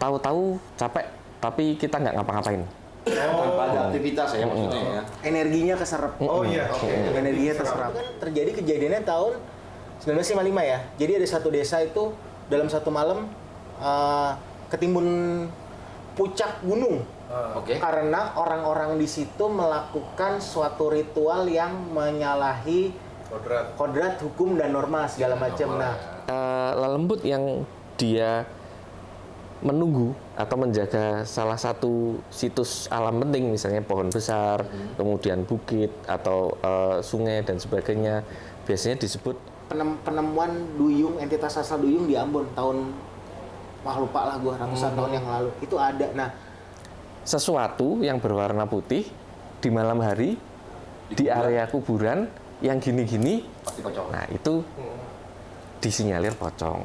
tahu-tahu capek, tapi kita nggak ngapa-ngapain. Tanpa ada aktivitas ya maksudnya ya. Energinya keserap. Oh iya, Energinya terserap. Kan terjadi kejadiannya tahun 1955 ya. Jadi ada satu desa itu dalam satu malam ketimbun puncak gunung. Oke. Karena orang-orang di situ melakukan suatu ritual yang menyalahi kodrat hukum dan norma segala macam. Nah, Lalembut yang dia menunggu atau menjaga salah satu situs alam penting, misalnya pohon besar, kemudian bukit atau sungai dan sebagainya, biasanya disebut penemuan duyung, entitas asal duyung di Ambon tahun lupa lah gua ratusan tahun yang lalu itu ada. Nah, sesuatu yang berwarna putih di malam hari di area kuburan yang gini-gini, Pasti pocong. nah itu disinyalir pocong.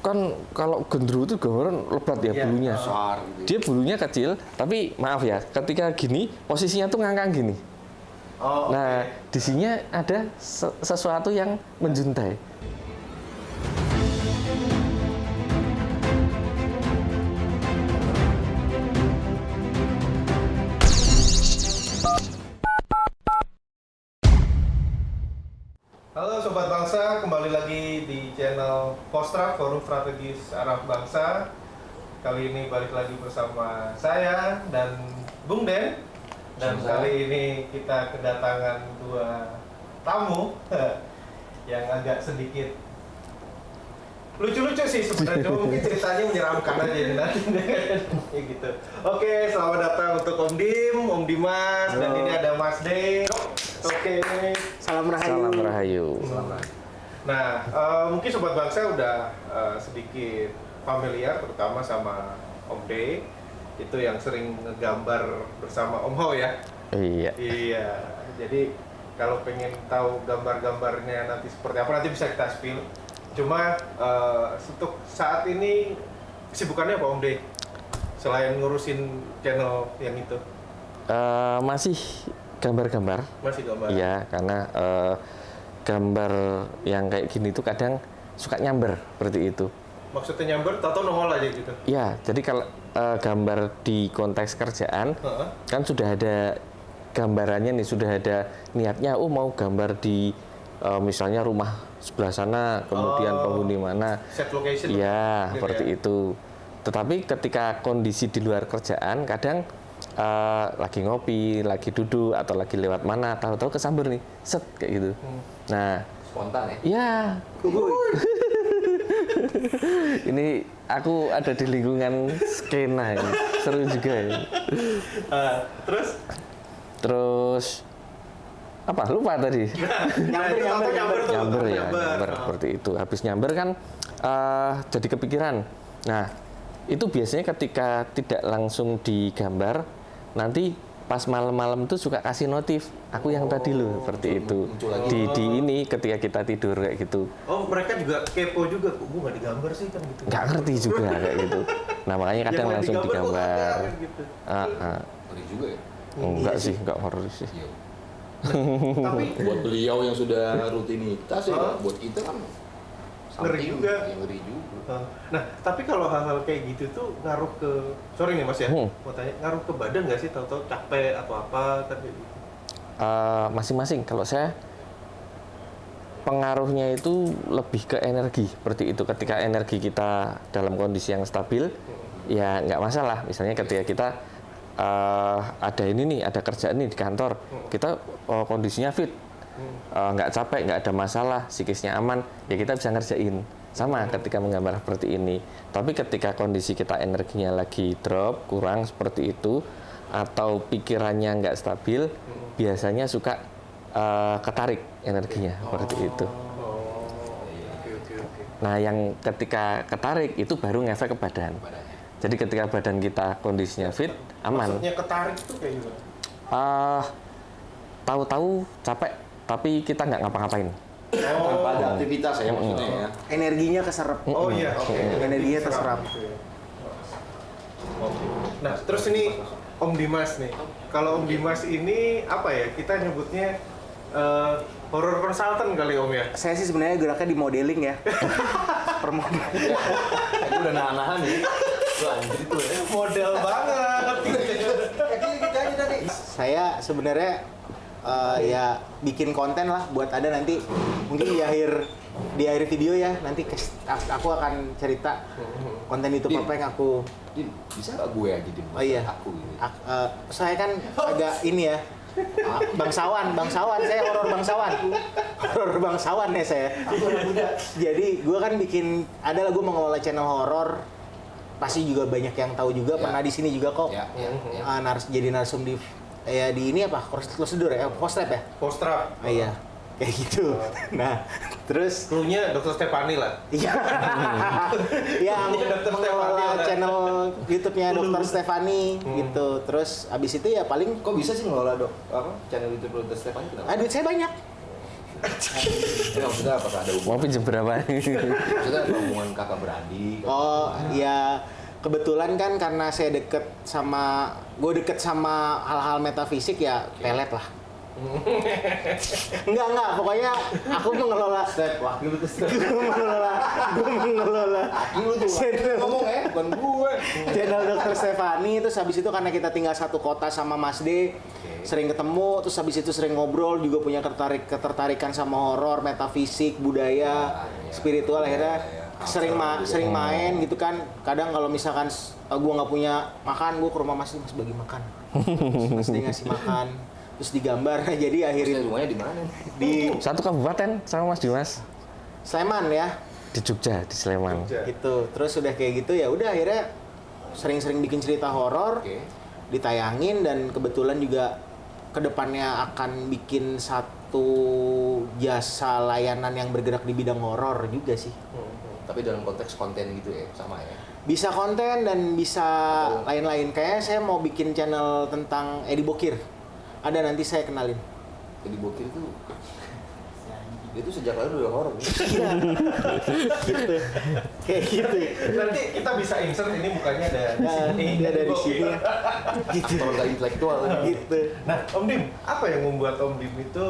Kan kalau gendruwo itu gambaran lebat ya bulunya. Besar gitu. Dia bulunya kecil, tapi maaf ya, ketika gini posisinya tuh ngangkang gini. Nah, di sini ada sesuatu yang menjuntai. Halo Sobat Bangsa, kembali lagi di channel Postra, Forum Strategis Anak Bangsa. Kali ini balik lagi bersama saya dan Bung Den. Dan kali ini kita kedatangan dua tamu yang agak sedikit lucu-lucu sih sebenarnya, cuma mungkin ceritanya menyeramkan aja nih nanti gitu. Oke, selamat datang untuk Om Dim, Om Dimas, dan ini ada Mas De. Oke, salam rahayu. Salam rahayu. nah mungkin Sobat Bangsa udah sedikit familiar terutama sama Om De, itu yang sering ngegambar bersama Om Ho ya. Iya. Iya, jadi kalau pengen tahu gambar-gambarnya nanti seperti apa nanti bisa kita spill. Cuma untuk saat ini kesibukannya apa Om De? Selain ngurusin channel yang itu? Masih gambar-gambar. Masih gambar? Iya, karena gambar yang kayak gini tuh kadang suka nyamber seperti itu. Maksudnya nyamber, tato nongol aja gitu? Iya, jadi kalau gambar di konteks kerjaan, kan sudah ada gambarannya nih, sudah ada niatnya, mau gambar di misalnya rumah sebelah sana, kemudian penghuni mana. Set location? Iya, gitu seperti ya? itu. Tetapi ketika kondisi di luar kerjaan, kadang lagi ngopi, lagi duduk, atau lagi lewat mana, tahu-tahu kesamber nih, set, kayak gitu. Nah, Spontan ya? iya. Ini aku ada di lingkungan skena ini, seru juga ya. Terus apa? Lupa tadi. Nyamber ya, nyamber seperti itu. Habis nyamber kan jadi kepikiran. Nah, itu biasanya ketika tidak langsung digambar, nanti pas malam-malam tuh suka kasih notif. Aku yang tadi loh, seperti itu. Di ini ketika kita tidur kayak gitu. Oh, mereka juga kepo juga, kok gue nggak digambar sih kan gitu? Nggak ngerti juga kayak gitu. Nah, makanya kadang Yang langsung digambar. Gitu. Ngeri juga ya? Enggak sih, enggak horor sih. Iya. Tapi Buat beliau yang sudah rutinitas ya, buat kita kan Ngeri juga. Ngeri juga. Nah, tapi kalau hal-hal kayak gitu tuh ngaruh ke, sorry nih Mas ya, mau tanya, ngaruh ke badan nggak sih? Tahu-tahu capek atau apa kan kayak gitu? Masing-masing. Kalau saya pengaruhnya itu lebih ke energi seperti itu. Ketika energi kita dalam kondisi yang stabil, ya nggak masalah. Misalnya ketika kita ada ini nih, ada kerjaan nih di kantor, kita kondisinya fit, nggak capek, nggak ada masalah, psikisnya aman, ya kita bisa ngerjain. Sama ketika menggambar seperti ini. Tapi ketika kondisi kita energinya lagi drop, kurang seperti itu, atau pikirannya nggak stabil, biasanya suka ketarik energinya seperti itu. Oke. Nah, yang ketika ketarik itu baru ngefek ke badan. Jadi ketika badan kita kondisinya fit, aman. Maksudnya ketarik tuh kayak gimana? Tahu-tahu capek, tapi kita nggak ngapa-ngapain. Tanpa ada aktivitas ya maksudnya ya. Energinya keserap. Oh iya, oke. Energinya terserap. Oke. Nah, terus ini Om Dimas nih. Kalau Om Dimas ini apa ya? Kita nyebutnya horror consultant kali Om ya? Saya sih sebenarnya geraknya di modeling ya. Permodeling. udah nahan-nahan nih. Tuh anjir itu ya. Model banget. Saya sebenarnya ya bikin konten lah buat Anda nanti mungkin di akhir video ya nanti aku akan cerita konten YouTube apa yang aku Din, bisa nggak gue aja Din? Oh iya. Aku gitu. Saya kan agak ini ya bangsawan saya horor bangsawan ya saya. Jadi gue kan bikin adalah gue mengelola channel horor pasti juga banyak yang tahu juga Ya. pernah di sini juga kok Ya. jadi narsum di ini apa prosedur ya postrap ya Postrap. iya kayak gitu. Nah terus Cluenya Dr. Stefani lah. iya yang Dr. mengelola Stefani, channel YouTube-nya Dr. Stefani gitu. Terus abis itu ya paling Kok bisa sih ngelola channel YouTube Dr. Stefani kenapa? duit saya banyak. Ini maksudnya apakah ada Mau hubungan? pinjam berapa? Maksudnya ada hubungan kakak beradik? Oh ya kebetulan kan karena saya deket sama hal-hal metafisik ya pelet lah. Enggak pokoknya aku mengelola Wakil itu step. gue mengelola Lu tuh channel ngomong bukan gue. channel Dr. Stefani. Terus habis itu karena kita tinggal satu kota sama Mas D, sering ketemu. Terus habis itu sering ngobrol, juga punya ketertarikan sama horor, metafisik, budaya, spiritual. Akhirnya sering main gitu kan. Kadang kalau misalkan gue nggak punya makan, gue ke rumah Mas D, Mas bagi makan. Mas D ngasih makan, terus digambar. Jadi Terus akhirnya rumahnya di mana? di Satu kabupaten sama Mas Dimas Sleman ya. di Jogja, di Sleman. Gitu. Terus udah kayak gitu ya udah akhirnya sering-sering bikin cerita horor, Oke. ditayangin dan kebetulan juga kedepannya akan bikin satu jasa layanan yang bergerak di bidang horor juga sih. Tapi dalam konteks konten gitu ya, sama ya. Bisa konten dan bisa lain-lain. Kayaknya saya mau bikin channel tentang Edi Bokir. Ada nanti saya kenalin. Jadi Bokir itu dia tuh sejak lalu udah horor. Gitu. Kayak gitu. Nanti kita bisa insert ini mukanya ada di Nah, sini. dia ada di sini ya. Gitu. Kalau nggak intelektual. Gitu. Nah, Om Dim, apa yang membuat Om Dim itu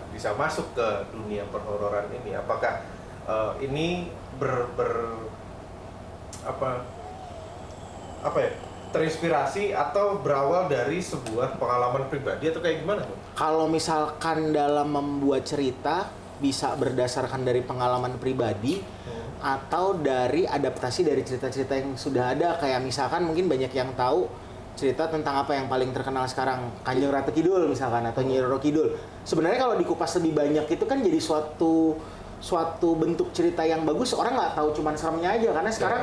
bisa masuk ke dunia perhororan ini? Apakah ini terinspirasi atau berawal dari sebuah pengalaman pribadi atau kayak gimana? Kalau misalkan dalam membuat cerita bisa berdasarkan dari pengalaman pribadi atau dari adaptasi dari cerita-cerita yang sudah ada, kayak misalkan mungkin banyak yang tahu cerita tentang apa yang paling terkenal sekarang, Kanjeng Ratu Kidul misalkan atau Nyi Roro Kidul. Sebenarnya kalau dikupas lebih banyak itu kan jadi suatu bentuk cerita yang bagus. Orang nggak tahu cuman seremnya aja karena sekarang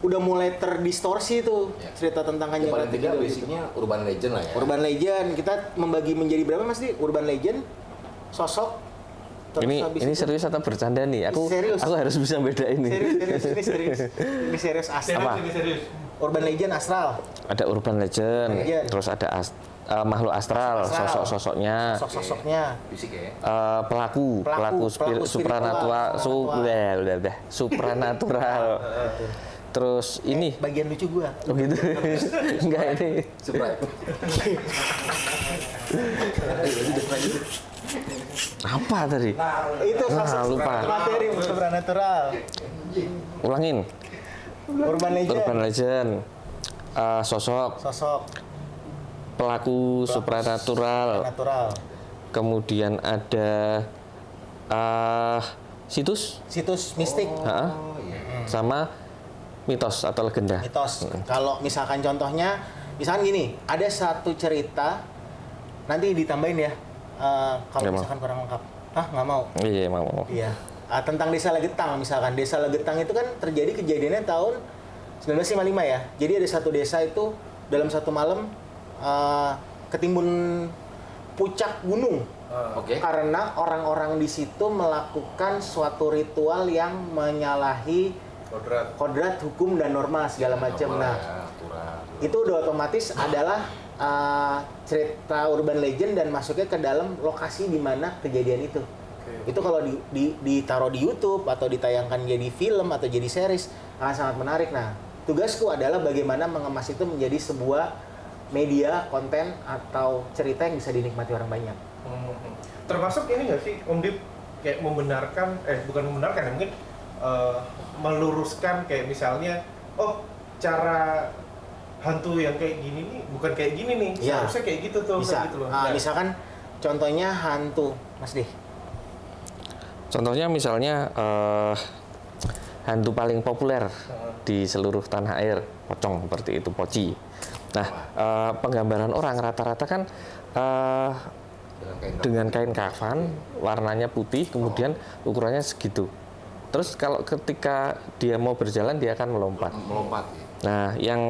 udah mulai terdistorsi tuh cerita tentang Kanjeng Paling Ratu tidak Kidul. basicnya urban legend lah ya. Urban legend, kita membagi menjadi berapa Mas Di? Urban legend, sosok, terus habis Ini itu- serius atau bercanda nih? Aku Serius. harus bisa bedain nih. Ini serius astral. Ini serius. Urban legend astral, Ada urban legend, Legend. terus ada makhluk astral, Astral. sosok-sosoknya, sosok-sosoknya, Fisik ya. pelaku Pelaku supranatural, supranatural. Terus ini, bagian lucu gua. oh gitu, enggak ini. Surprise. Apa tadi? Itu sosok lupa. materi supranatural. Ulangin. Urban legend, Urban legend, sosok sosok pelaku supranatural. natural, Kemudian ada situs, mistik, ha-ha, sama mitos atau legenda. mitos. Kalau misalkan contohnya, misalkan gini, ada satu cerita, nanti ditambahin ya. Kalau Nggak mau. misalkan kurang lengkap, nggak mau. Iya, mau. Iya. Tentang Desa Legetang misalkan. Desa Legetang itu kan terjadi kejadiannya tahun 1955 ya. Jadi ada satu desa itu dalam satu malam ketimbun puncak gunung. Oke. Karena orang-orang di situ melakukan suatu ritual yang menyalahi kodrat hukum dan norma segala macam. Nah, itu udah otomatis adalah cerita urban legend dan masuknya ke dalam lokasi di mana kejadian itu. Itu kalau ditaruh di YouTube atau ditayangkan jadi film atau jadi series akan sangat menarik. Nah, tugasku adalah bagaimana mengemas itu menjadi sebuah media, konten atau cerita yang bisa dinikmati orang banyak. Termasuk ini nggak sih, Om Dip, kayak bukan membenarkan, mungkin meluruskan kayak misalnya, oh cara hantu yang kayak gini nih bukan kayak gini nih, Iya. seharusnya kayak gitu tuh, Bisa. kayak gitu loh. Nah, Nah, misalkan contohnya hantu, Mas Dih. Contohnya misalnya hantu paling populer di seluruh tanah air, pocong seperti itu, poci. Nah, penggambaran orang rata-rata kan dengan kain kafan, warnanya putih, kemudian ukurannya segitu. Terus kalau ketika dia mau berjalan, dia akan melompat. Melompat. Ya. Nah, yang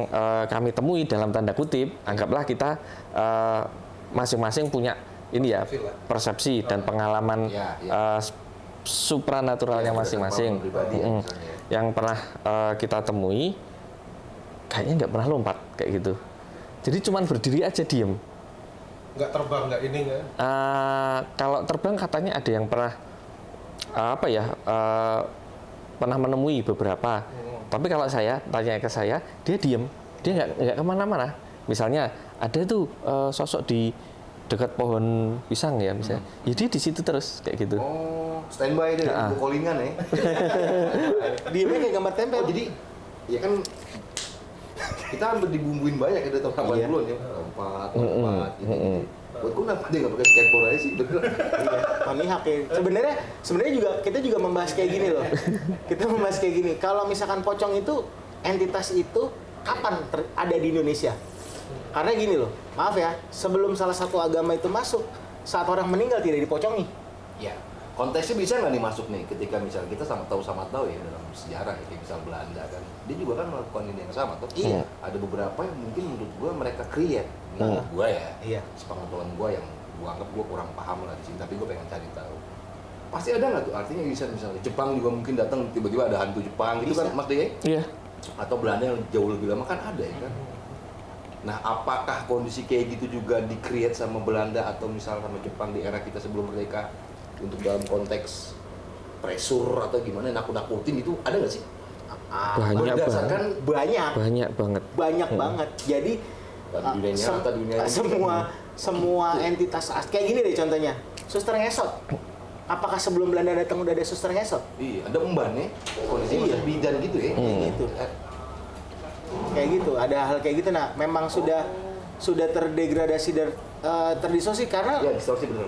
kami temui dalam tanda kutip, anggaplah kita masing-masing punya ini ya persepsi dan pengalaman Ya, supranaturalnya Ya, masing-masing. berdasarkan pengalaman pribadi ya, Mm-mm. misalnya ya. Yang pernah kita temui, kayaknya nggak pernah lompat kayak gitu. Jadi cuman berdiri aja diem. nggak terbang, nggak ini nggak. Kalau terbang katanya ada yang pernah pernah menemui beberapa. Tapi kalau saya tanya ke saya, dia diem, dia nggak kemana-mana. Misalnya ada tuh sosok di dekat pohon pisang ya misalnya, ya dia di situ terus kayak gitu. Oh, standby deh, Nah. callingan ya. Diemnya kayak gambar tempel. Oh, jadi ya kan kita hampir dibumbuin banyak ya dari tahun 80-an ya. Lompat gitu. Buat gue kenapa dia nggak pakai skateboard aja sih? Iya, memihak ya. Sebenarnya juga kita juga membahas kayak gini loh. Kita membahas kayak gini. Kalau misalkan pocong itu entitas itu kapan ada di Indonesia? Karena gini loh, maaf ya, sebelum salah satu agama itu masuk, saat orang meninggal tidak dipocongi. Ya, konteksnya bisa nggak nih masuk nih ketika misalnya kita sama tahu ya dalam sejarah ya, kayak misal Belanda kan, dia juga kan melakukan ini yang sama tuh. Iya. Ada beberapa yang mungkin menurut gua mereka create, menurut gua ya. Iya. Sepengetahuan gua yang gua anggap gua kurang paham lah di sini, tapi gua pengen cari tahu. Pasti ada nggak tuh artinya bisa misalnya Jepang juga mungkin datang tiba-tiba ada hantu Jepang gitu Bisa. kan, Mas Deye? Iya. Atau Belanda yang jauh lebih lama kan ada ya kan. Nah, apakah kondisi kayak gitu juga di-create sama Belanda atau misalnya sama Jepang di era kita sebelum merdeka untuk dalam konteks pressure atau gimana nakut-nakutin itu ada nggak sih? Banyak Berdasarkan Banyak banget. banget. Jadi Tadi dunia nyata, dunia ini. semua entitas kayak gini deh contohnya. Suster ngesot. Apakah sebelum Belanda datang udah ada suster ngesot? Iya, ada emban ya. Kondisinya Iya. masih bidan gitu ya. Kayak gitu. Kayak gitu, ada hal kayak gitu. Nah, memang sudah terdegradasi dan terdistorsi karena Ya, distorsi benar.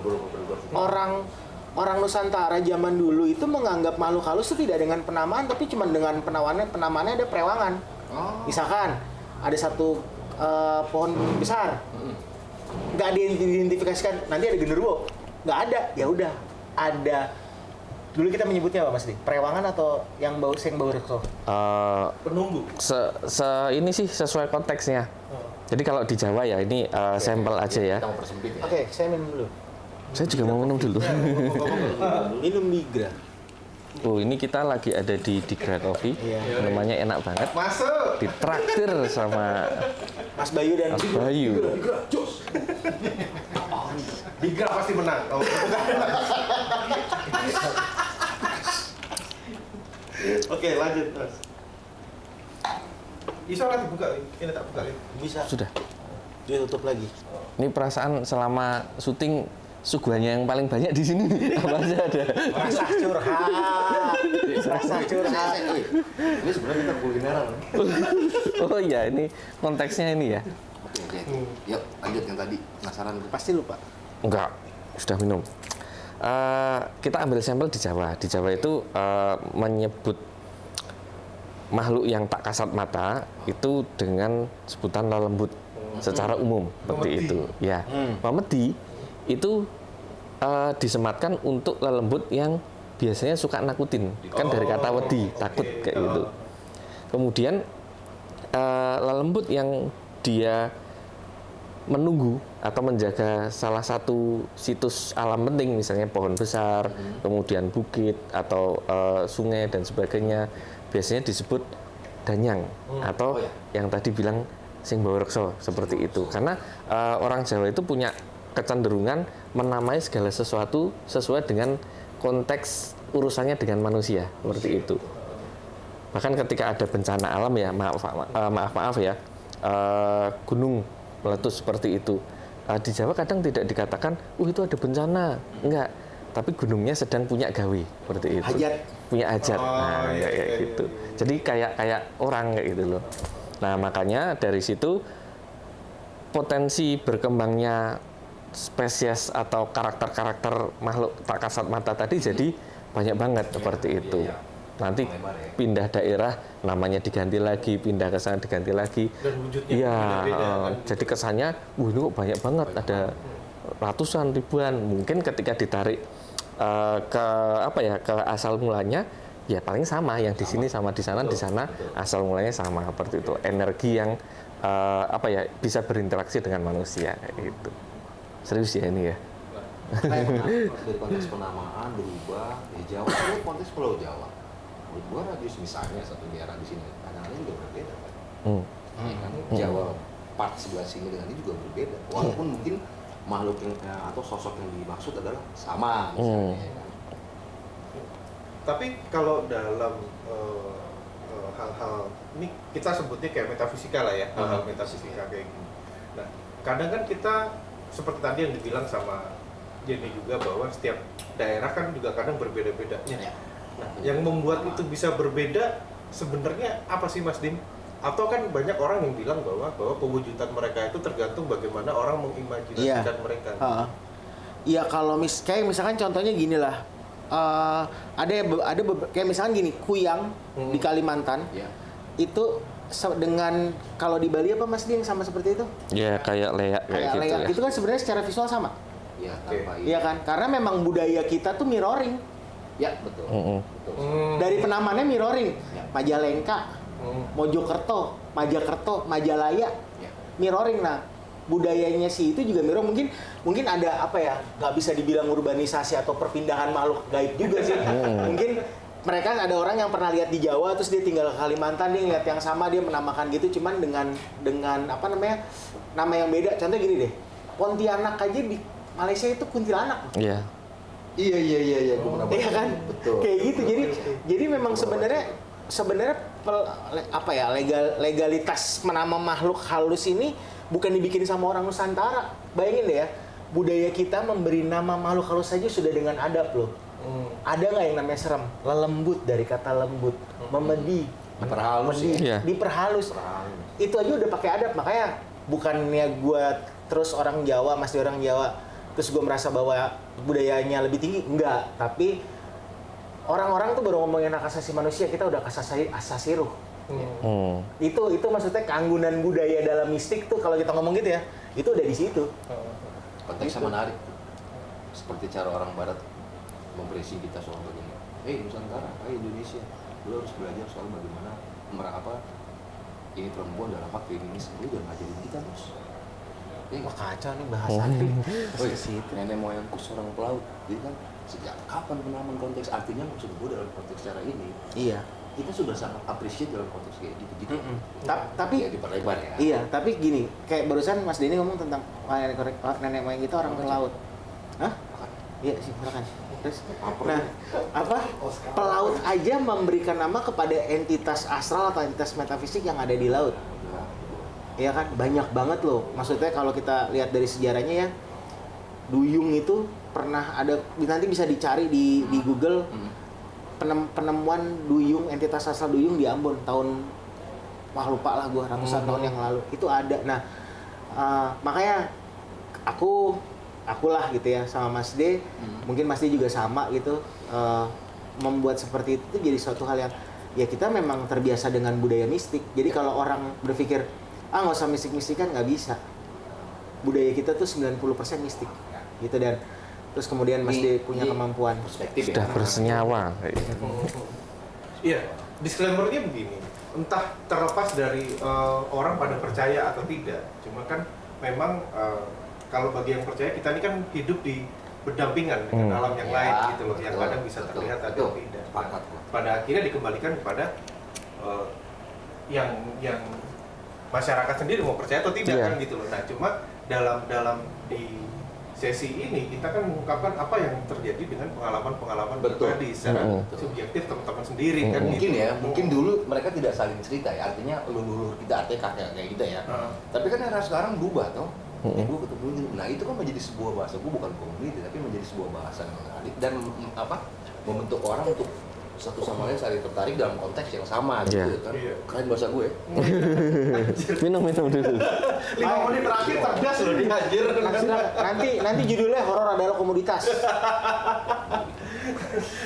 orang Nusantara zaman dulu itu menganggap makhluk halus itu tidak dengan penamaan, tapi cuma dengan penamaannya ada perewangan. Oh. Misalkan ada satu pohon besar, nggak diidentifikasikan, nanti ada genderuwo, nggak ada, ya udah ada. Dulu kita menyebutnya apa Mas Di? Perewangan atau yang bau rekso? Penunggu. Ini sih sesuai konteksnya. Jadi kalau di Jawa ya ini sampel aja ya. Kita mau persempit ya. Oke, saya minum dulu. Saya juga mau minum dulu. Minum migra. Oh, ini kita lagi ada di Digra Coffee. Iya. Namanya enak banget. Masuk. Ditraktir sama Mas Bayu dan Mas Bayu. Digra pasti menang. Oh, Oke, lanjut Mas. Iso nanti buka, ini tak buka. bisa Sudah. ditutup lagi. Ini perasaan selama syuting suguhannya yang paling banyak di sini apa aja ada. Rasa curhat. Rasa curhat. Ini sebenarnya kita kulineran. Oh iya, ini konteksnya ini ya. Oke. Yuk, lanjut yang tadi. Penasaran gue. Pasti lupa. Enggak, sudah minum. Kita ambil sampel di Jawa. Di Jawa itu menyebut makhluk yang tak kasat mata itu dengan sebutan lelembut secara umum seperti Pemedi. itu. Ya, pemedi itu disematkan untuk lelembut yang biasanya suka nakutin. Kan dari kata wedi, takut kayak gitu. Kemudian lelembut yang dia menunggu atau menjaga salah satu situs alam penting, misalnya pohon besar, kemudian bukit atau sungai dan sebagainya, biasanya disebut danyang atau Oh, ya. yang tadi bilang sing bawa reksa seperti itu. Karena orang Jawa itu punya kecenderungan menamai segala sesuatu sesuai dengan konteks urusannya dengan manusia seperti itu. Bahkan ketika ada bencana alam ya, maaf ya, gunung meletus seperti itu. Di Jawa kadang tidak dikatakan, itu ada bencana. Enggak. tapi gunungnya sedang punya gawe seperti itu. Punya hajat. Nah, kayak gitu. Jadi kayak orang kayak gitu loh. Nah, makanya dari situ potensi berkembangnya spesies atau karakter-karakter makhluk tak kasat mata tadi jadi banyak banget seperti itu. Nanti pindah daerah namanya diganti lagi, pindah ke sana diganti lagi. Dan wujudnya iya, beda-beda, kan? jadi kesannya, ini kok banyak banget, ada ratusan ribuan. Mungkin ketika ditarik ke apa ya, ke asal mulanya, ya paling sama. Yang di sini sama di sana, di sana asal mulanya sama seperti itu. Energi yang apa ya, bisa berinteraksi dengan manusia gitu. Serius ya ini ya. Dari konteks penamaan berubah dari Jawa ke konteks Pulau Jawa. Menurut gua radius misalnya satu daerah di sini kadang-kadang juga berbeda kan. Ya kan? Jawa part sebelah sini dengan ini juga berbeda. Walaupun mungkin makhluk yang atau sosok yang dimaksud adalah sama misalnya. Ya kan? Tapi kalau dalam hal-hal ini kita sebutnya kayak metafisika lah ya, hal-hal metafisika kayak gini. Nah, kadang kan kita seperti tadi yang dibilang sama Jenny juga bahwa setiap daerah kan juga kadang berbeda-beda. Nah, yang membuat itu bisa berbeda sebenarnya apa sih Mas Dim? Atau kan banyak orang yang bilang bahwa pewujudan mereka itu tergantung bagaimana orang mengimajinasikan mereka. Iya, kalau kayak misalkan contohnya gini lah. Kayak misalkan gini, kuyang di Kalimantan. Itu dengan kalau di Bali apa Mas Dim sama seperti itu? Ya kayak leak kayak gitu leak. ya. Itu kan sebenarnya secara visual sama. Iya, tanpa Iya kan? Karena memang budaya kita tuh mirroring. Ya, betul. Betul. Dari penamannya mirroring. Majalengka, Mojokerto, Majakerto, Majalaya, mirroring. Nah, budayanya sih itu juga mirroring. Mungkin ada apa ya? Nggak bisa dibilang urbanisasi atau perpindahan makhluk gaib juga sih. Mungkin mereka ada orang yang pernah lihat di Jawa terus dia tinggal ke Kalimantan, dia ngeliat yang sama, dia menamakan gitu, cuman dengan apa namanya, nama yang beda. Contoh gini deh, Pontianak aja di Malaysia itu kuntilanak. Iya, gua pernah Iya kan? Betul. Kayak gitu. Jadi memang sebenarnya apa ya, legalitas menama makhluk halus ini bukan dibikin sama orang Nusantara. Bayangin deh ya, budaya kita memberi nama makhluk halus saja sudah dengan adab loh. Ada nggak yang namanya serem? Lelembut, dari kata lembut, memedi, Diperhalus ya. diperhalus. Itu aja udah pakai adab. Makanya bukannya gua terus orang Jawa, masih orang Jawa, terus gue merasa bahwa budayanya lebih tinggi, enggak. Tapi orang-orang tuh baru ngomongin hak asasi manusia, kita udah asasi ruh. Itu maksudnya keanggunan budaya dalam mistik tuh, kalau kita ngomong gitu ya, itu udah di situ. Konteksnya menarik. Seperti cara orang Barat mempresi kita soal bagaimana. Nusantara, Indonesia, lu harus belajar soal bagaimana ini perempuan dalam hak feminis. Lu jangan ngajarin kita, Bos. Wah kacau nih bahasannya. Nenek moyangku seorang pelaut. Jadi kan sejak kapan penamaan konteks, artinya maksud gue dalam konteks cara ini. Iya. Kita sudah sangat appreciate dalam konteks kayak gitu. Tapi ya diperlebar ya. Iya, tapi gini, kayak barusan Mas Denny ngomong tentang nenek moyang kita orang pelaut. Hah? Iya sih, silakan. Terus, nah, pelaut aja memberikan nama kepada entitas astral atau entitas metafisik yang ada di laut. Iya kan, banyak banget loh. Maksudnya kalau kita lihat dari sejarahnya ya, duyung itu pernah ada, nanti bisa dicari di Google, penemuan duyung, entitas asal duyung di Ambon tahun, lupa lah gue, ratusan tahun yang lalu. Itu ada. Nah, makanya akulah gitu ya sama Mas D, mungkin Mas D juga sama gitu, membuat seperti itu jadi suatu hal yang ya kita memang terbiasa dengan budaya mistik. Jadi kalau orang berpikir nggak usah mistik-mistikan, nggak bisa. Budaya kita tuh 90% mistik gitu, dan terus kemudian Mas D punya kemampuan perspektif Sudah bersenyawa. Iya, disclaimer-nya begini, entah terlepas dari orang pada percaya atau tidak, cuma kan memang kalau bagi yang percaya, kita ini kan hidup di berdampingan dengan alam yang lain gitu loh, yang kadang bisa terlihat ada yang tidak. Pada akhirnya dikembalikan kepada yang masyarakat sendiri mau percaya atau tidak kan gitu loh. Nah, cuma dalam di sesi ini kita kan mengungkapkan apa yang terjadi dengan pengalaman-pengalaman pribadi secara subjektif teman-teman sendiri kan. Mungkin gitu. ya, mungkin dulu mereka tidak saling cerita ya, artinya leluhur kita, artinya kakek kayak kita ya. Tapi kan era sekarang berubah toh. gue ketemu ini. Nah itu kan menjadi sebuah bahasa, gue bukan komuniti tapi menjadi sebuah bahasa yang menarik dan membentuk orang untuk satu sama lain saling tertarik dalam konteks yang sama gitu kan. Keren bahasa gue. Minum dulu. 5 menit terakhir cerdas loh dia anjir. Nanti judulnya horor adalah komoditas.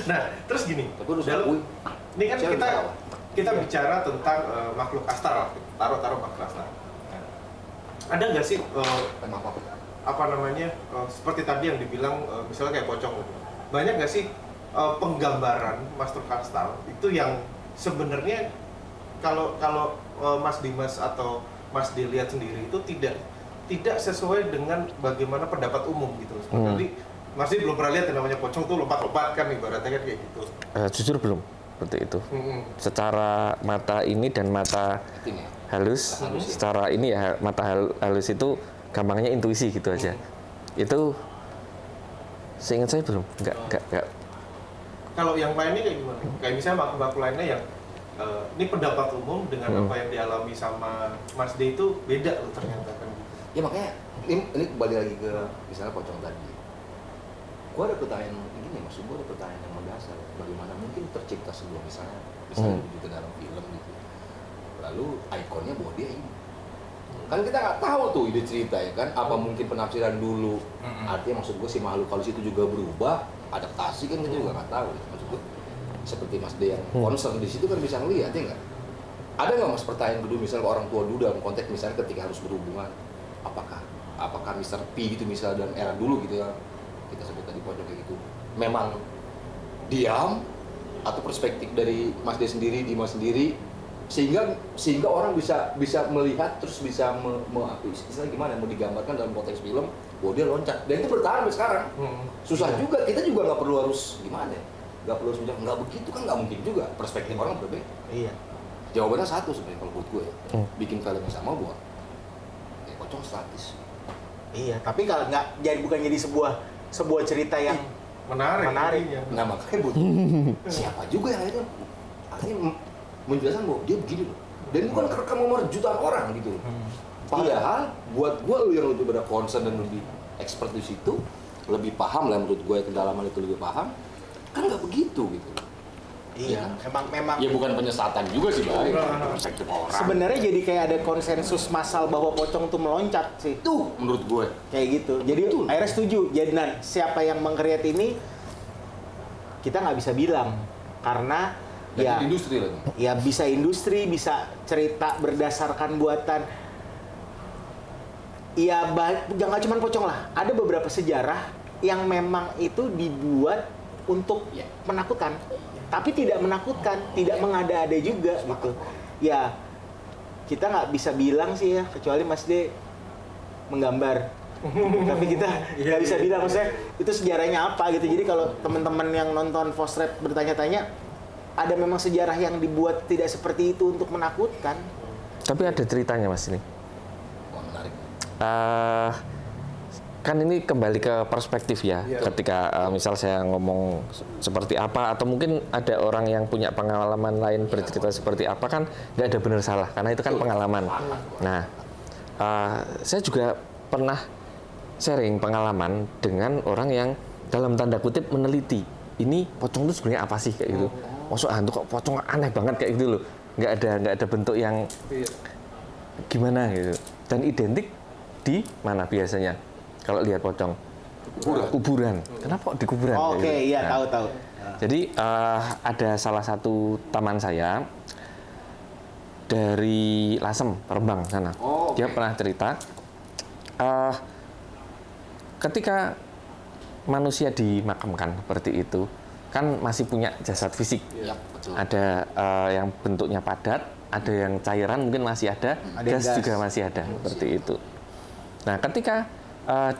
Nah, terus gini. Tapi lu akui. Ini kan kita bicara tentang makhluk astral, taruh makhluk astral. Nah, ada nggak sih apa namanya seperti tadi yang dibilang misalnya kayak pocong gitu. Banyak nggak sih penggambaran makhluk astral itu yang sebenarnya kalau Mas Dimas atau Mas dilihat sendiri itu tidak sesuai dengan bagaimana pendapat umum gitu. Jadi Mas belum pernah lihat yang namanya pocong tuh lompat-lompat kan ibaratnya kan kayak gitu. Jujur belum seperti itu. Secara mata ini dan mata halus, secara ini ya mata halus itu gampangnya intuisi gitu aja. Itu seingat saya belum, enggak. Kalau yang lainnya kayak gimana? Kayak misalnya makhluk lainnya yang ini pendapat umum dengan apa yang dialami sama Mas D itu beda loh ternyata kan. Ya makanya ini kembali lagi ke misalnya pocong tadi. Gue ada pertanyaan gini, maksud gue ada pertanyaan yang mendasar. Bagaimana mungkin tercipta sebuah misalnya juga dalam film gitu. Lalu ikonnya bahwa dia ini. Kan kita nggak tahu tuh ide cerita ya kan. Apa mungkin penafsiran dulu. Artinya maksud gue si makhluk halus itu juga berubah, adaptasi kan kita juga nggak tahu. Maksud gue seperti Mas D yang concern di situ kan bisa ngeliat ya nggak? Ada nggak Mas pertanyaan kedua misalnya ke orang tua dulu dalam konteks misalnya ketika harus berhubungan, apakah Mr. P gitu misalnya dalam era dulu gitu ya kita sebut tadi pocong kayak gitu memang diam atau perspektif dari Mas D sendiri, Dimas sendiri sehingga orang bisa melihat terus bisa istilahnya gimana mau digambarkan dalam konteks film bahwa dia loncat dan itu bertahan sampai sekarang. Susah juga, kita juga nggak perlu harus gimana ya, nggak perlu harus bilang nggak begitu kan, nggak mungkin juga, perspektif orang berbeda. Iya. Jawabannya satu sebenarnya kalau menurut gue ya. Bikin film yang sama buat pocong statis. Iya, tapi kalau nggak bukan jadi sebuah cerita yang menarik. Nah makanya siapa juga yang akhirnya menjelaskan bahwa dia begini loh. Dan itu kan kerekam nomor jutaan orang gitu loh. Padahal buat gue lu yang lebih pada concern dan lebih expert di situ, lebih paham lah menurut gue kedalaman itu lebih paham, kan nggak begitu gitu. Iya, memang. Ya bukan penyesatan juga sih baik. Perspektif orang. Sebenarnya jadi kayak ada konsensus massal bahwa pocong tuh meloncat sih. Itu menurut gue. Kayak gitu. Jadi akhirnya setuju. Jadi siapa yang meng-create ini kita nggak bisa bilang karena ya industri lagi. Ya bisa industri, bisa cerita berdasarkan buatan. Ya jangan cuma pocong lah. Ada beberapa sejarah yang memang itu dibuat untuk menakutkan. Tapi tidak menakutkan, tidak mengada-ada juga gitu. Ya kita nggak bisa bilang sih ya, kecuali Mas D menggambar. Tapi kita nggak bisa bilang maksudnya itu sejarahnya apa gitu. Jadi kalau teman-teman yang nonton Postrap bertanya-tanya, ada memang sejarah yang dibuat tidak seperti itu untuk menakutkan. Tapi ada ceritanya Mas ini. Wah, menarik. Kan ini kembali ke perspektif ya. Ketika misal saya ngomong seperti apa atau mungkin ada orang yang punya pengalaman lain bercerita seperti apa, kan nggak ada benar salah karena itu kan pengalaman. Nah, saya juga pernah sharing pengalaman dengan orang yang dalam tanda kutip meneliti ini pocong itu sebenarnya apa sih kayak gitu. Masuk hantu kok pocong aneh banget kayak gitu loh. Nggak ada bentuk yang gimana gitu. Dan identik di mana biasanya? Kalau lihat pocong, kuburan. Kenapa di kuburan? Oke, iya tahu. Jadi ada salah satu teman saya dari Lasem, Rembang sana. Dia pernah cerita, ketika manusia dimakamkan seperti itu, kan masih punya jasad fisik. Ya, betul. Ada yang bentuknya padat, ada yang cairan mungkin masih ada, gas juga masih ada, seperti itu. Nah, ketika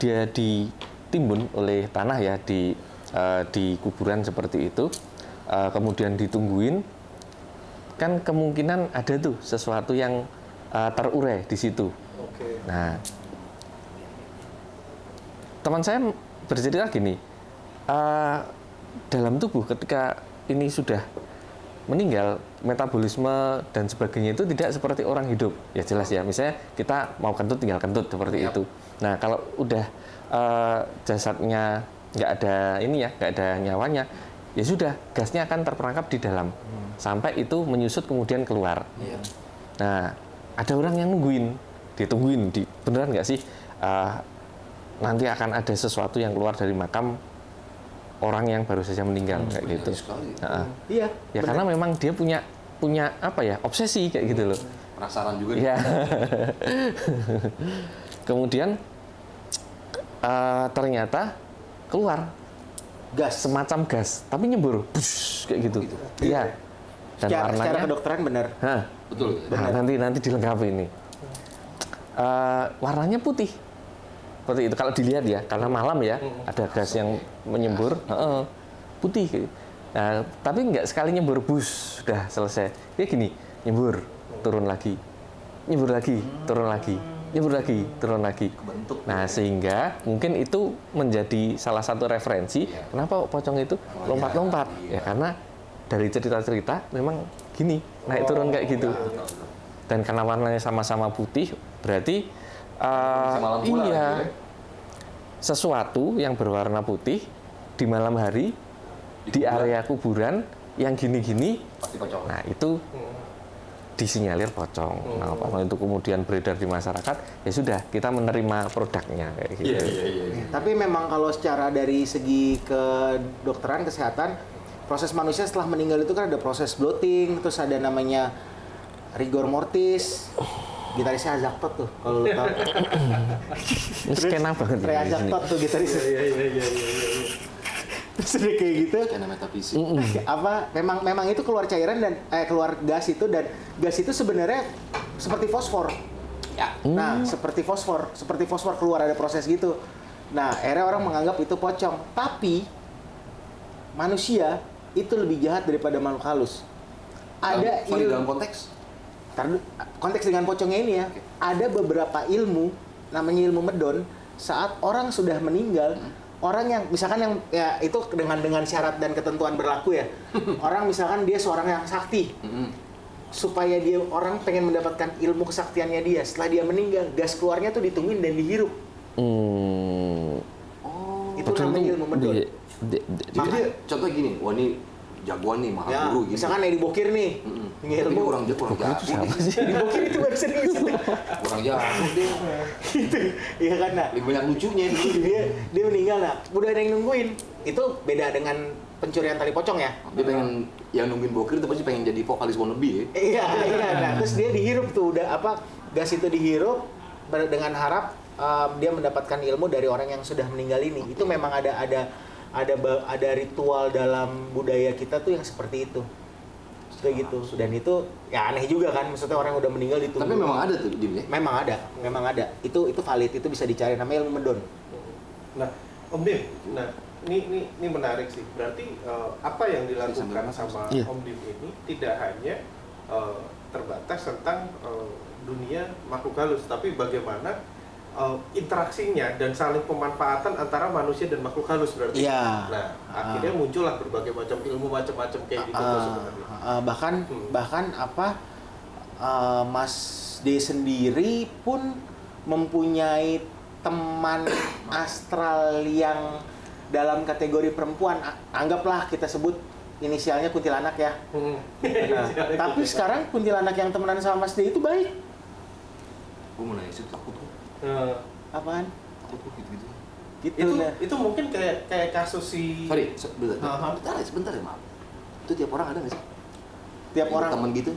dia ditimbun oleh tanah ya di kuburan seperti itu, kemudian ditungguin, kan kemungkinan ada tuh sesuatu yang terurai di situ. Nah, teman saya bercerita gini, dalam tubuh ketika ini sudah meninggal, metabolisme dan sebagainya itu tidak seperti orang hidup. Ya jelas ya, misalnya kita mau kentut tinggal kentut seperti itu. Nah kalau udah jasadnya nggak ada ini ya, nggak ada nyawanya, ya sudah gasnya akan terperangkap di dalam sampai itu menyusut kemudian keluar. Nah ada orang yang nungguin, ditungguin, beneran nggak sih nanti akan ada sesuatu yang keluar dari makam orang yang baru saja meninggal kayak gitu. Iya. Ya karena memang dia punya apa ya, obsesi kayak gitu loh. Penasaran juga. Ya. Kemudian ternyata keluar semacam gas, tapi nyembur, bush, kayak gitu. Iya. Dan secara warnanya kedokteran benar. Betul. Nah, nanti dilengkapi ini. Warnanya putih. Seperti itu kalau dilihat ya, karena malam ya, ada gas yang menyembur, putih. Nah, tapi nggak sekali nyembur, bus, sudah selesai. Kayak gini, nyembur, turun lagi, nyembur lagi, turun lagi, nyembur lagi, turun lagi. Nah, sehingga mungkin itu menjadi salah satu referensi kenapa pocong itu lompat-lompat. Ya karena dari cerita-cerita memang gini, naik turun kayak gitu. Dan karena warnanya sama-sama putih, berarti iya, sesuatu yang berwarna putih di malam hari di area kuburan yang gini-gini, nah itu disinyalir pocong. Nah, pocong itu kemudian beredar di masyarakat, ya sudah kita menerima produknya kayak gitu. Tapi memang kalau secara dari segi kedokteran kesehatan, proses manusia setelah meninggal itu kan ada proses bloating, terus ada namanya rigor mortis. Gitarisnya Azaktot tuh, kalau lu tahu. Skena banget. Ray Azaktot tuh gitarisnya. Iya. Terus udah kayak gitu. Skena metafisik. Memang itu keluar cairan dan keluar gas itu, dan gas itu sebenarnya seperti fosfor. Ya. Nah, seperti fosfor keluar, ada proses gitu. Nah, akhirnya orang menganggap itu pocong. Tapi manusia itu lebih jahat daripada makhluk halus. Ada dalam konteks dengan pocongnya ini ya, ada beberapa ilmu, namanya ilmu medon, saat orang sudah meninggal, orang yang misalkan yang ya itu dengan syarat dan ketentuan berlaku ya. Orang misalkan dia seorang yang sakti, supaya dia orang pengen mendapatkan ilmu kesaktiannya dia, setelah dia meninggal, gas keluarnya tuh ditungguin dan dihirup. Itu namanya ilmu medon. Jadi dia contoh gini, wah ini jagoan nih, maha guru gitu. Misalkan Edi Bokir nih, ilmu kurang jago. Edi Bokir itu baru sering kurang jago dia. Gitu, iya kan? Nah, lebih banyak lucunya dia meninggal, nah udah ada yang nungguin. Itu beda dengan pencurian tali pocong ya. Dia pengen yang nungguin Bokir itu pasti pengen jadi vokalis wannabe ya. Iya. Nah, terus dia dihirup tuh, udah gas itu dihirup dengan harap dia mendapatkan ilmu dari orang yang sudah meninggal ini. Itu memang ada ritual dalam budaya kita tuh yang seperti itu. Kayak gitu. Dan itu ya aneh juga kan, maksudnya orang yang udah meninggal ditunggu. Tapi memang ada tuh Dim ya? Memang ada. Itu valid, itu bisa dicari, namanya ilmu medon. Nah, Om Dim, ini menarik sih. Berarti apa yang dilakukan sama Om Dim ini tidak hanya terbatas tentang dunia makhluk halus, tapi bagaimana interaksinya dan saling pemanfaatan antara manusia dan makhluk halus berarti. Iya. Nah, akhirnya muncullah berbagai macam ilmu macam-macam kayak gitu sebenarnya. Bahkan Mas D sendiri pun mempunyai teman astral yang dalam kategori perempuan. Anggaplah kita sebut inisialnya kuntilanak ya. Tapi sekarang kuntilanak yang temenan sama Mas D itu baik. Gue mulai sih takut tuh. Apaan? Takut tuh gitu-gitu. Itu mungkin kayak kasus si. Sorry, sebentar ya, maaf. Itu tiap orang ada nggak sih? Tiap orang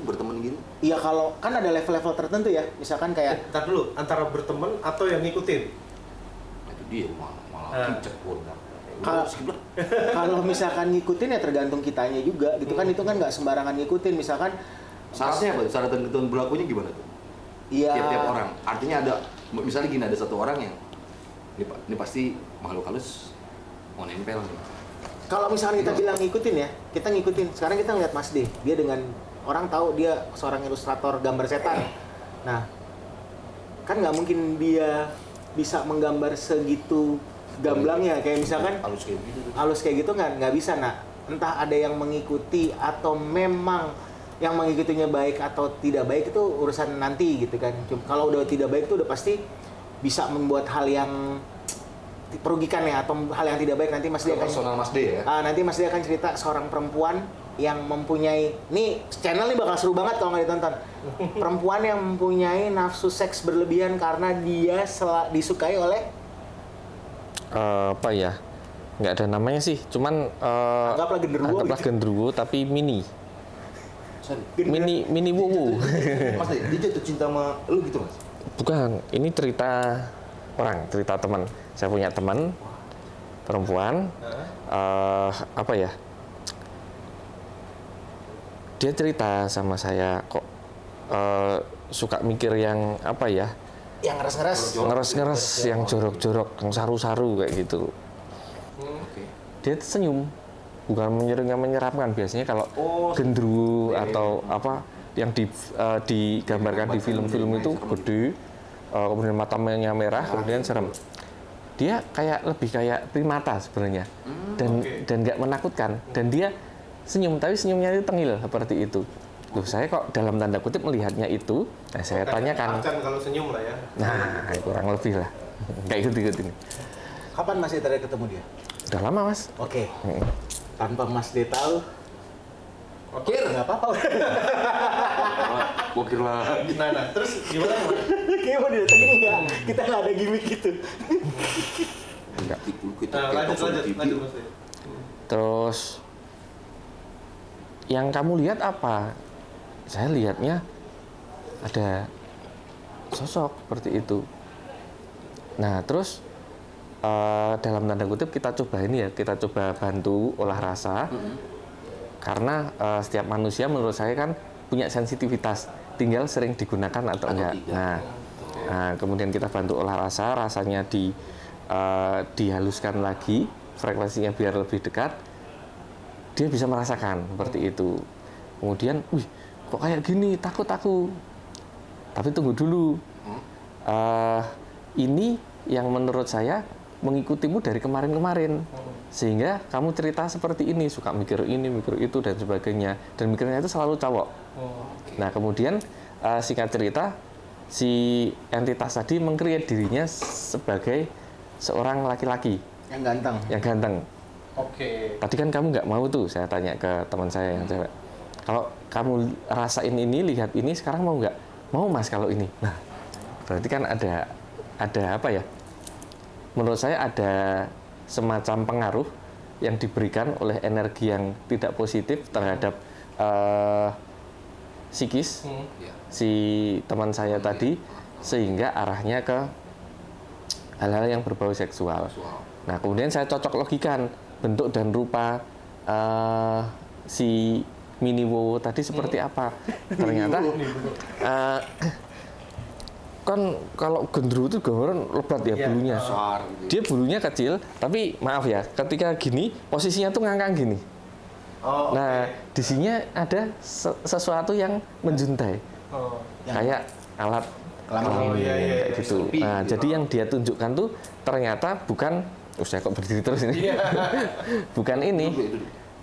berteman gitu. Iya, kalau kan ada level-level tertentu ya. Misalkan kayak Ntar dulu, antara berteman atau yang ngikutin. Itu dia malah cek kalau misalkan ngikutin ya tergantung kitanya juga gitu kan. Itu kan nggak sembarangan ngikutin. Misalkan syaratnya apa? Syarat dan ketentuan berlakunya gimana tuh? Iya. Tiap orang. Artinya ada, misalnya gini, ada satu orang yang ini pasti makhluk halus mau nempel nih. Kalau misalkan kita bilang ngikutin ya, kita ngikutin. Sekarang kita ngeliat Mas D, dia dengan orang tahu dia seorang ilustrator gambar setan. Nah, kan nggak mungkin dia bisa menggambar segitu gamblangnya, kayak misalkan halus kayak gitu nggak bisa. Nah entah ada yang mengikuti atau memang yang mengikutinya baik atau tidak baik itu urusan nanti gitu kan. Kalau udah tidak baik itu udah pasti bisa membuat hal yang merugikan ya, atau hal yang tidak baik. Nanti Mas D akan personal Mas D ya. nanti Mas D akan cerita seorang perempuan yang mempunyai, nih channel ini bakal seru banget kalau nggak ditonton. Perempuan yang mempunyai nafsu seks berlebihan karena dia disukai oleh apa ya, nggak ada namanya sih, cuman anggaplah genderuwo gitu. tapi mini Sorry. mini wuwu. Mas D, dia jatuh cinta sama lu gitu Mas? Bukan, ini cerita teman. Saya punya teman perempuan, apa ya? Dia cerita sama saya kok suka mikir yang apa ya? Yang Ngeres-ngeres, yang jorok-jorok, yang saru-saru kayak gitu. Oke. Dia senyum, bukan menyeramkan. Biasanya kalau genderuwo atau apa yang digambarkan di film-film itu gede, kemudian matanya merah, kemudian serem. Dia lebih kayak primata sebenarnya, dan nggak menakutkan, dan dia senyum, tapi senyumnya itu tengil seperti itu. Loh, saya kok dalam tanda kutip melihatnya itu, saya tanyakan. Acan kalau senyum lah ya. Nah, kurang lebih lah, kayak gitu ini. Kapan Mas D terakhir ketemu dia? Udah lama Mas. Oke. Tanpa Mas D tahu. Oke, nggak apa-apa. Gua kira lagi. Nah, terus gimana? Kayaknya mau didatengin enggak? Kita nggak ada gimmick gitu. Lanjut Mas D. Terus yang kamu lihat apa? Saya lihatnya ada sosok seperti itu. Nah, terus dalam tanda kutip kita coba bantu olah rasa. Karena setiap manusia menurut saya kan punya sensitivitas, tinggal sering digunakan atau enggak. Nah, kemudian kita bantu olah rasa, rasanya dihaluskan lagi, frekuensinya biar lebih dekat, dia bisa merasakan seperti itu. Kemudian, wih, kok kayak gini, takut aku. Tapi tunggu dulu, ini yang menurut saya mengikutimu dari kemarin-kemarin. Sehingga kamu cerita seperti ini, suka mikir ini, mikir itu, dan sebagainya. Dan mikirnya itu selalu cowok. Nah, kemudian singkat cerita, si entitas tadi meng-create dirinya sebagai seorang laki-laki. Yang ganteng. Oke. Tadi kan kamu nggak mau tuh, saya tanya ke teman saya yang cewek. Kalau kamu rasain ini, lihat ini, sekarang mau nggak? Mau Mas kalau ini. Nah, berarti kan ada apa ya? Menurut saya ada semacam pengaruh yang diberikan oleh energi yang tidak positif terhadap psikis si teman saya tadi, sehingga arahnya ke hal-hal yang berbau seksual. Nah, kemudian saya cocok logikan bentuk dan rupa si mini wowo tadi seperti apa. Ternyata kan kalau genderuwo itu gambaran lebat ya bulunya. Dia bulunya kecil, tapi maaf ya, ketika gini posisinya tuh ngangkang gini. Nah, di sini ada sesuatu yang menjuntai, kayak alat kelamin kayak gitu. Nah, jadi yang dia tunjukkan tuh ternyata bukan, saya kok berdiri terus ini, bukan ini.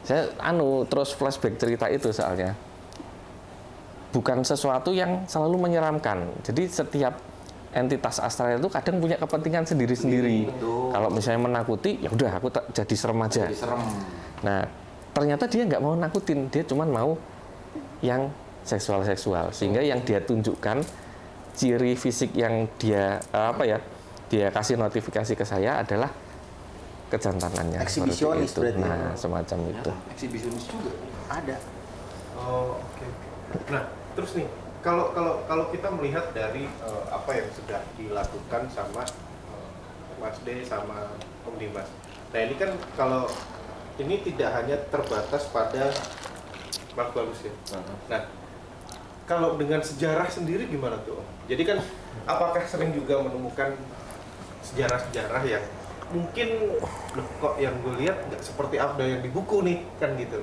Saya terus flashback cerita itu soalnya. Bukan sesuatu yang selalu menyeramkan. Jadi setiap entitas astral itu kadang punya kepentingan sendiri-sendiri. Kalau misalnya menakuti, ya udah aku jadi serem aja. Nah, ternyata dia nggak mau nakutin, dia cuma mau yang seksual-seksual. Sehingga yang dia tunjukkan ciri fisik yang dia dia kasih notifikasi ke saya adalah kejantanannya. Eksibisionis berarti. Nah, semacam itu. Eksibisionis juga ada. Oke. Nah, terus nih, kalau kita melihat dari apa yang sudah dilakukan sama Mas D sama Om Dimas. Nah, ini kan kalau ini tidak hanya terbatas pada Mas Bagus ya. Nah, kalau dengan sejarah sendiri gimana tuh Om? Jadi kan apakah sering juga menemukan sejarah-sejarah yang mungkin loh, kok yang gue lihat nggak seperti apa yang di buku nih, kan gitu.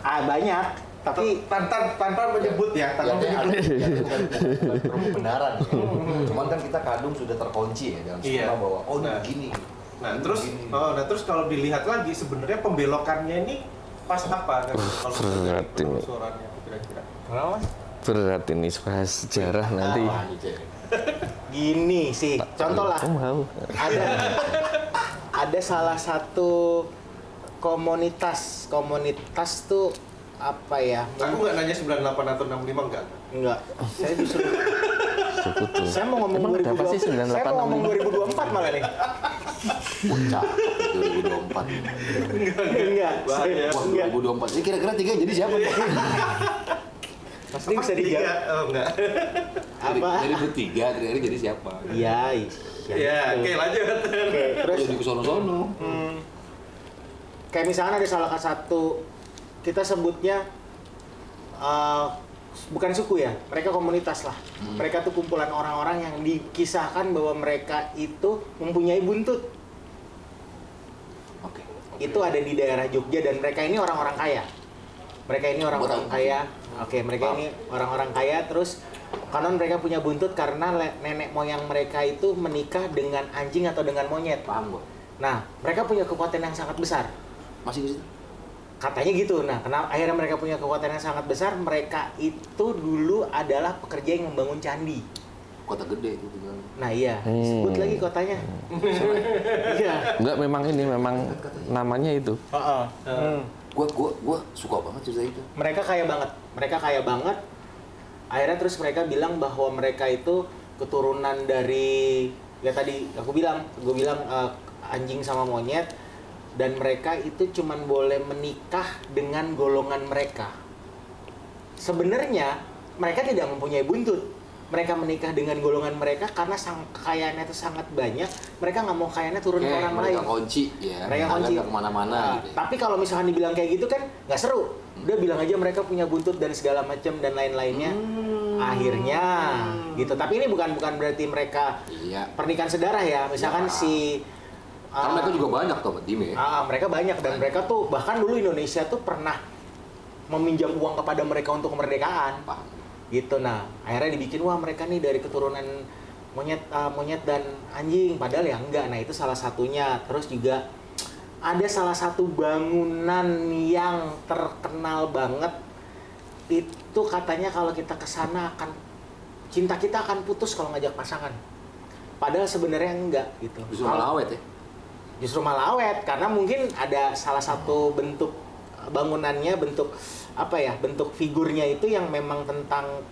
Banyak, tapi tanpa menyebut ya, kebenaran. Cuman kan kita kadung sudah terkunci ya dalam semua bahwa ini begini. Nah terus kalau dilihat lagi sebenarnya pembelokannya ini pas apa kan? Kalau berat ini. penelusurannya kira-kira. Kenapa Mas? Berat ini bahas sejarah nanti. Wah, gitu ya. Gini sih, contoh lah. Mau. Ada salah satu komunitas tuh apa ya? Aku nggak nanya 98 atau 65 Enggak. Saya justru Sekutu. saya mau ngomong Emang ada apa sih 2024. Saya mau ngomong 2024 malah nih. Bocah 2024. Enggak. Wah, 2024. Ini kira-kira tiga jadi siapa? Pasti bisa dijawab. Oh enggak. Apa? Jadi bertiga, kira-kira jadi siapa? Iya. Ya, oke lanjut. Oke, terus Jadi ke sono-sono. kayak misalnya ada salah satu kita sebutnya bukan suku ya, mereka komunitas lah. Mereka tuh kumpulan orang-orang yang dikisahkan bahwa mereka itu mempunyai buntut. Oke. Itu ada di daerah Jogja dan mereka ini orang-orang kaya. Mereka ini orang-orang kaya. Oke, mereka ini orang-orang kaya terus konon mereka punya buntut karena nenek moyang mereka itu menikah dengan anjing atau dengan monyet. Paham gua. Nah, mereka punya kekuatan yang sangat besar. Masih di situ? Katanya gitu. Nah, kenapa akhirnya mereka punya kekuatan yang sangat besar? Mereka itu dulu adalah pekerja yang membangun candi. Kota gede itu tinggal. Nah, iya. Sebut lagi kotanya. Iya. Enggak, memang namanya itu. Gua suka banget cerita itu. Mereka kaya banget. Akhirnya terus mereka bilang bahwa mereka itu keturunan dari ya tadi gue bilang anjing sama monyet dan mereka itu cuman boleh menikah dengan golongan mereka. Sebenarnya mereka tidak mempunyai buntut. Mereka menikah dengan golongan mereka karena kekayaannya itu sangat banyak. Mereka nggak mau kayaknya turun ke orang lain. Mereka kunci ya. Mereka kunci Kemana-mana. Nah, Gitu. Tapi kalau misalkan dibilang kayak gitu kan nggak seru. Udah bilang aja mereka punya buntut dan segala macam dan lain-lainnya. Akhirnya gitu. Tapi ini bukan berarti mereka pernikahan sedarah ya. Misalkan Karena mereka juga banyak tuh tim ya. mereka banyak dan mereka tuh bahkan dulu Indonesia tuh pernah meminjam uang kepada mereka untuk kemerdekaan. Paham. Gitu. Nah, akhirnya dibikin wah mereka nih dari keturunan monyet dan anjing, padahal ya enggak. Nah, itu salah satunya. Terus juga ada salah satu bangunan yang terkenal banget. Itu katanya kalau kita ke sana cinta kita akan putus kalau ngajak pasangan. Padahal sebenarnya enggak gitu. Justru malah awet ya. Justru malah awet karena mungkin ada salah satu bentuk bangunannya, bentuk figurnya itu yang memang tentang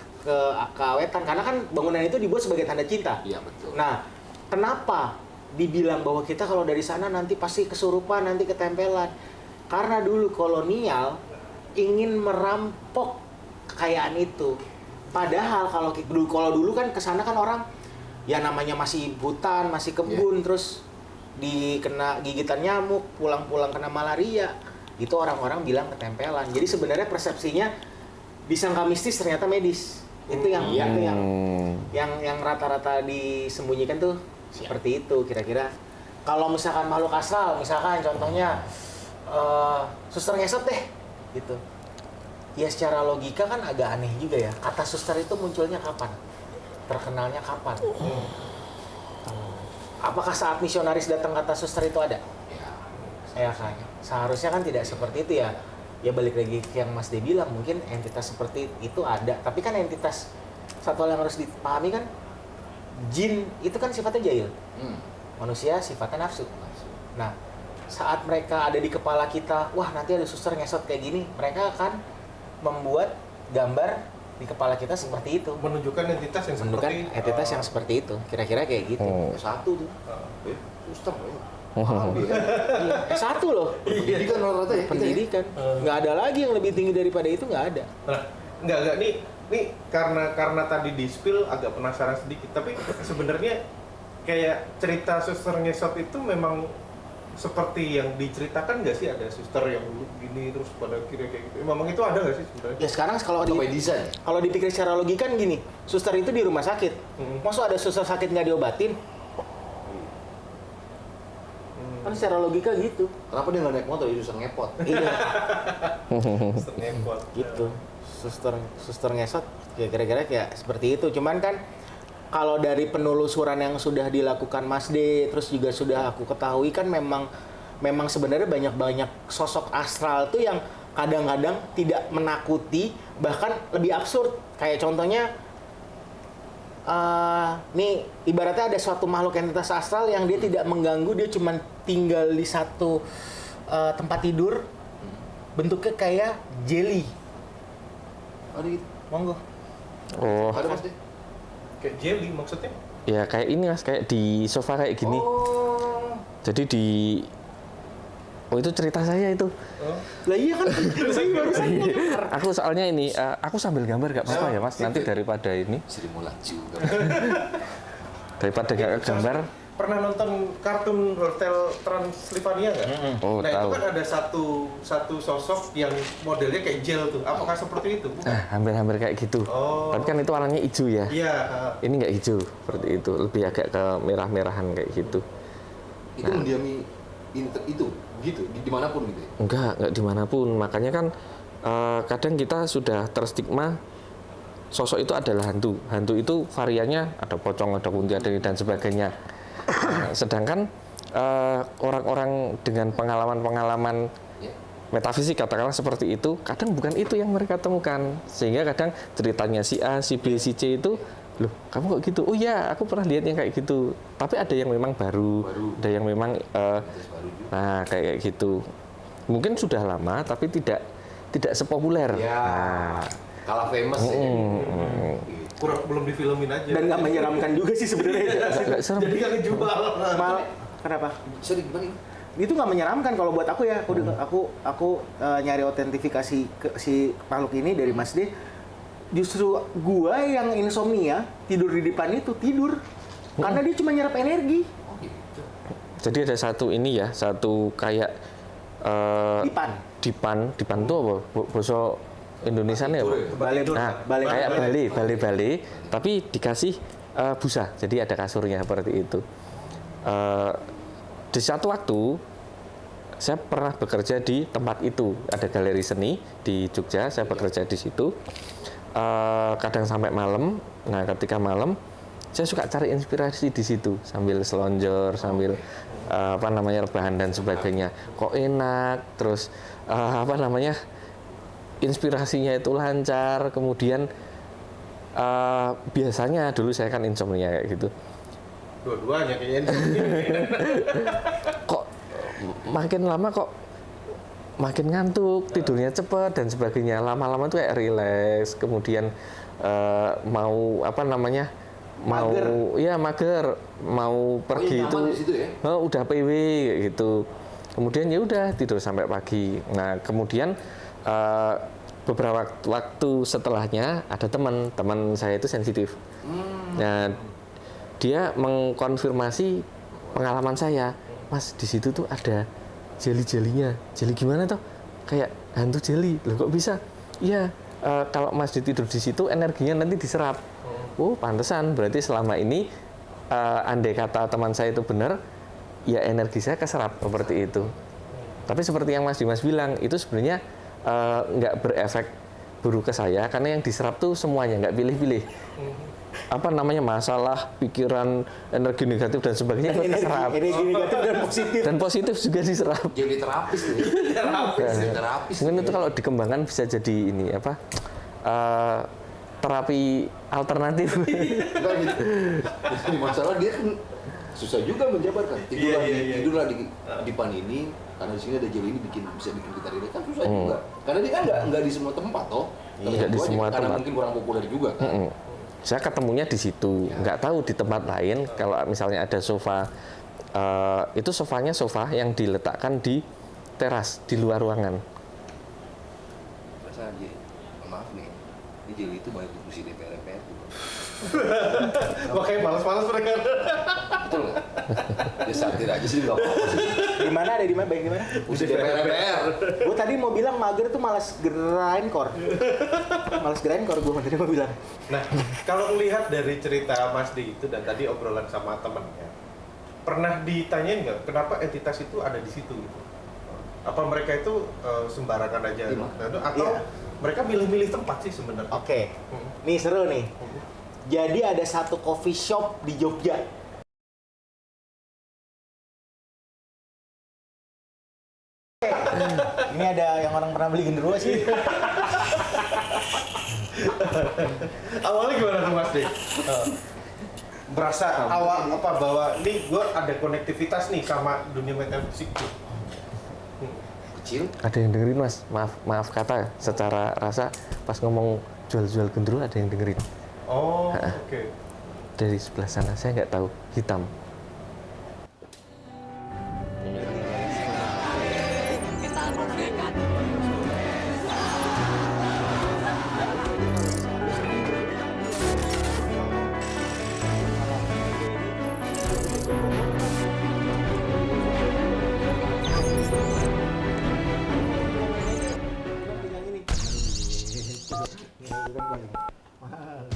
keawetan karena kan bangunan itu dibuat sebagai tanda cinta. Iya betul. Nah, kenapa dibilang bahwa kita kalau dari sana nanti pasti kesurupan, nanti ketempelan? Karena dulu kolonial ingin merampok kekayaan itu. Padahal kalau dulu kan kesana kan orang ya namanya masih hutan, masih kebun, terus dikena gigitan nyamuk, pulang-pulang kena malaria. Itu orang-orang bilang ketempelan. Jadi sebenarnya persepsinya disangka mistis ternyata medis. Itu yang rata-rata disembunyikan tuh seperti itu kira-kira. Kalau misalkan makhluk astral, misalkan contohnya suster ngesot deh gitu. Ya secara logika kan agak aneh juga ya. Kata suster itu munculnya kapan? Terkenalnya kapan? Apakah saat misionaris datang kata suster itu ada? Ya kan. Seharusnya kan tidak seperti itu ya. Ya balik lagi ke yang Mas De bilang, mungkin entitas seperti itu ada. Tapi kan entitas, satu hal yang harus dipahami kan, jin itu kan sifatnya jahil. Manusia sifatnya nafsu. Nah, saat mereka ada di kepala kita, wah nanti ada suster ngesot kayak gini, mereka akan membuat gambar di kepala kita seperti itu. Menunjukkan entitas yang seperti itu. Kira-kira kayak gitu. Satu tuh. Suster ya. Iya, S1 loh. Pendidikan rata-rata ya. Pendidikan. Nggak ada lagi yang lebih tinggi daripada itu, nggak ada. Nah, enggak nih karena tadi di spill agak penasaran sedikit, tapi sebenarnya kayak cerita suster ngesot itu memang seperti yang diceritakan nggak sih, ada suster yang dulu gini terus pada akhirnya kayak gitu. Memang itu ada nggak sih sebenarnya? Ya sekarang kalau dipikir secara logika kan gini, suster itu di rumah sakit. Maksud ada suster sakit nggak diobatin? Kan secara logika gitu. Kenapa dia nggak naik motor, dia susah ngepot? Iya. Suster ngepot. Gitu. Suster ngesot ya kira-kira kayak seperti itu. Cuman kan kalau dari penelusuran yang sudah dilakukan Mas D, terus juga sudah aku ketahui kan memang sebenarnya banyak sosok astral tuh yang kadang-kadang tidak menakuti, bahkan lebih absurd. Kayak contohnya, nih ibaratnya ada suatu makhluk entitas astral yang dia tidak mengganggu, dia cuma tinggal di satu tempat tidur, bentuknya kayak jelly. Ada gitu. Monggo. Oh, Ada Mas deh. Kayak jelly maksudnya? ya kayak ini Mas, kayak di sofa kayak gini. Oh. Jadi oh itu cerita saya itu. Oh. Lah iya kan, saya barusan dengar. Aku soalnya ini, aku sambil gambar gak apa-apa ya Mas, nanti daripada ini, Sri Mulat juga. daripada gak gambar. Pernah nonton kartun Hotel Transylvania nggak? Oh, Nah tahu. itu kan ada satu sosok yang modelnya kayak gel tuh. Apakah seperti itu? Bukan? Hampir-hampir kayak gitu. Oh. Tapi kan itu warnanya hijau ya. Iya. Ini nggak hijau seperti itu, lebih agak ke merah-merahan kayak gitu. Itu mendiami itu gitu dimanapun gitu ya. Enggak dimanapun. Makanya kan kadang kita sudah terstigma sosok itu adalah hantu. Hantu itu variannya ada pocong, ada kunti, ada ini dan sebagainya. Nah, sedangkan orang-orang dengan pengalaman-pengalaman Ya. metafisik katakanlah seperti itu, kadang bukan itu yang mereka temukan. Sehingga kadang ceritanya si A, si B, si C itu, loh kamu kok gitu? Oh ya, aku pernah lihat yang kayak gitu. Tapi ada yang memang baru. Ada yang memang Terus baru juga. nah kayak gitu. Mungkin sudah lama tapi tidak sepopuler. Ya. Nah, Kalah famous ya. Gitu. Kurang belum difilmin aja. Dan nggak menyeramkan juga sih sebenarnya. nggak serem. Jadi nggak ngejual. Kenapa? Sorry gimana ini? Itu nggak menyeramkan kalau buat aku ya. Aku nyari autentifikasi ke si makhluk ini dari Mas D. Justru gua yang insomnia tidur di depan itu tidur karena dia cuma nyerap energi. Oh gitu. Jadi ada satu ini ya, satu kayak Dipan. dipan itu apa? Boso Indonesia ya, Pak? Balai Nah, kayak bale, tapi dikasih busa, jadi ada kasurnya seperti itu. Di satu waktu, saya pernah bekerja di tempat itu, ada galeri seni di Jogja, saya bekerja di situ. Kadang sampai malam, nah ketika malam, saya suka cari inspirasi di situ, sambil selonjor, sambil rebahan dan sebagainya. Kok enak, terus inspirasinya itu lancar, kemudian biasanya dulu saya kan insomnia kayak gitu. Dua-duanya kayaknya. Kok makin lama kok makin ngantuk, tidurnya cepat dan sebagainya. Lama-lama tuh kayak rileks, kemudian mau mager, mau pergi nyaman di situ ya? udah PW kayak gitu. Kemudian ya udah tidur sampai pagi. Nah, kemudian beberapa waktu setelahnya ada teman saya itu sensitif. Nah, dia mengkonfirmasi pengalaman saya, Mas di situ tuh ada jeli-jelinya. Jeli gimana toh? Kayak hantu jeli. Loh kok bisa? Iya, kalau Mas tidur di situ energinya nanti diserap. Oh, pantesan. Berarti selama ini andai kata teman saya itu benar, ya energi saya keserap seperti itu. Tapi seperti yang Mas Dimas bilang, itu sebenarnya nggak berefek buruk ke saya karena yang diserap tuh semuanya, nggak pilih-pilih. Masalah, pikiran, energi negatif dan sebagainya itu keserap. Energi negatif dan positif. Dan positif juga diserap. Jadi terapis nih. Terapis. Mungkin itu kalau dikembangkan bisa jadi ini terapi alternatif. Bukan gitu. Jadi masalah dia kan susah juga menjabarkan. Tidurlah di pan ini karena di sini ada jeli ini bisa bikin kita rileks kan susah juga. Karena dia kan nggak di semua tempat toh. Nggak di semua karena tempat. mungkin kurang populer juga kan. Saya ketemunya di situ, nggak tahu di tempat lain. Kalau misalnya ada sofa, itu sofanya sofa yang diletakkan di teras di luar ruangan. Masa maaf nih, ini jeli itu banyak diskusi DPR tuh. Makanya malas-malas mereka. Betul nggak? Ya santai aja sih nggak apa-apa sih. Di mana ada di mana? Baik di mana? Diskusi DPR. Gue tadi mau bilang mager tuh malas grindcore. Malas grindcore gue tadi mau bilang. Nah, kalau melihat dari cerita Mas D itu dan tadi obrolan sama temannya, pernah ditanyain nggak kenapa entitas itu ada di situ gitu? Apa mereka itu sembarangan aja? Atau Iya. mereka milih-milih tempat sih sebenarnya? Oke. Nih seru nih. Jadi ada satu coffee shop di Jogja. Ini ada yang orang pernah beli genderuwo sih. Awalnya gimana tuh Mas Dik? Berasa awal apa bahwa ini gue ada konektivitas nih sama dunia metafisik tuh. Kecil. Ada yang dengerin mas, maaf kata secara rasa pas ngomong jual-jual genderuwo ada yang dengerin Oh, oke. dari sebelah sana, saya nggak tahu, hitam. Mahal.